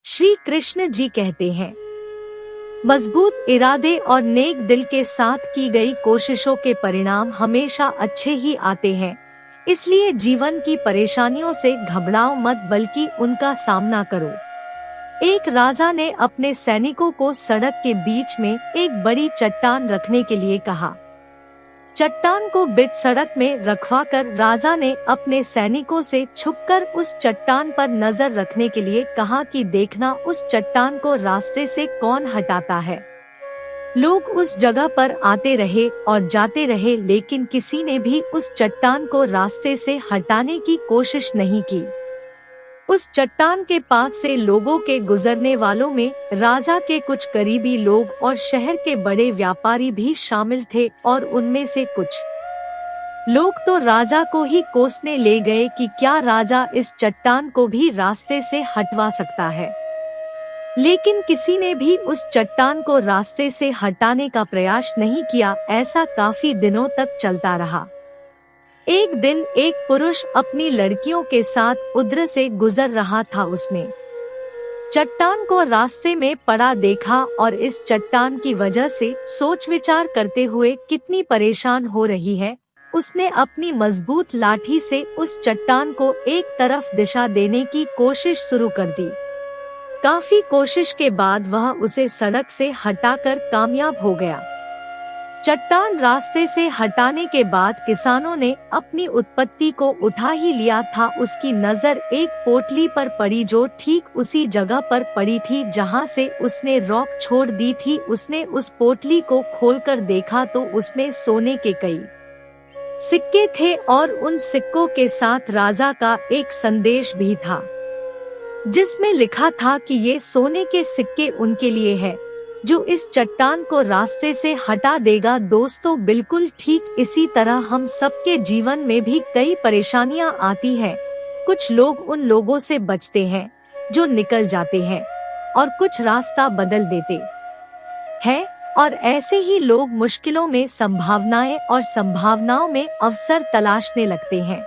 श्री कृष्ण जी कहते हैं, मजबूत इरादे और नेक दिल के साथ की गई कोशिशों के परिणाम हमेशा अच्छे ही आते हैं। इसलिए जीवन की परेशानियों से घबराओ मत, बल्कि उनका सामना करो। एक राजा ने अपने सैनिकों को सड़क के बीच में एक बड़ी चट्टान रखने के लिए कहा। चट्टान को बीच सड़क में रखवाकर राजा ने अपने सैनिकों से छुपकर उस चट्टान पर नजर रखने के लिए कहा कि देखना उस चट्टान को रास्ते से कौन हटाता है। लोग उस जगह पर आते रहे और जाते रहे, लेकिन किसी ने भी उस चट्टान को रास्ते से हटाने की कोशिश नहीं की। उस चट्टान के पास से लोगों के गुजरने वालों में राजा के कुछ करीबी लोग और शहर के बड़े व्यापारी भी शामिल थे, और उनमें से कुछ लोग तो राजा को ही कोसने ले गए कि क्या राजा इस चट्टान को भी रास्ते से हटवा सकता है। लेकिन किसी ने भी उस चट्टान को रास्ते से हटाने का प्रयास नहीं किया। ऐसा काफी दिनों तक चलता रहा। एक दिन एक पुरुष अपनी लड़कियों के साथ उधर से गुजर रहा था। उसने चट्टान को रास्ते में पड़ा देखा और इस चट्टान की वजह से सोच विचार करते हुए कितनी परेशान हो रही है, उसने अपनी मजबूत लाठी से उस चट्टान को एक तरफ दिशा देने की कोशिश शुरू कर दी। काफी कोशिश के बाद वह उसे सड़क से हटाकर कामयाब हो गया। चट्टान रास्ते से हटाने के बाद किसानों ने अपनी उत्पत्ति को उठा ही लिया था। उसकी नजर एक पोटली पर पड़ी जो ठीक उसी जगह पर पड़ी थी जहां से उसने रॉक छोड़ दी थी। उसने उस पोटली को खोलकर देखा तो उसमें सोने के कई सिक्के थे और उन सिक्कों के साथ राजा का एक संदेश भी था, जिसमें लिखा था कि ये सोने के सिक्के उनके लिए है जो इस चट्टान को रास्ते से हटा देगा। दोस्तों, बिल्कुल ठीक इसी तरह हम सबके जीवन में भी कई परेशानियां आती हैं। कुछ लोग उन लोगों से बचते हैं जो निकल जाते हैं और कुछ रास्ता बदल देते हैं, और ऐसे ही लोग मुश्किलों में संभावनाएं और संभावनाओं में अवसर तलाशने लगते हैं।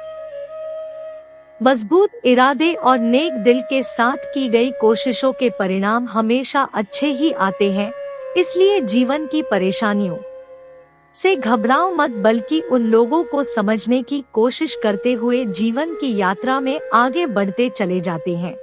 मजबूत इरादे और नेक दिल के साथ की गई कोशिशों के परिणाम हमेशा अच्छे ही आते हैं। इसलिए जीवन की परेशानियों से घबराओ मत, बल्कि उन लोगों को समझने की कोशिश करते हुए जीवन की यात्रा में आगे बढ़ते चले जाते हैं।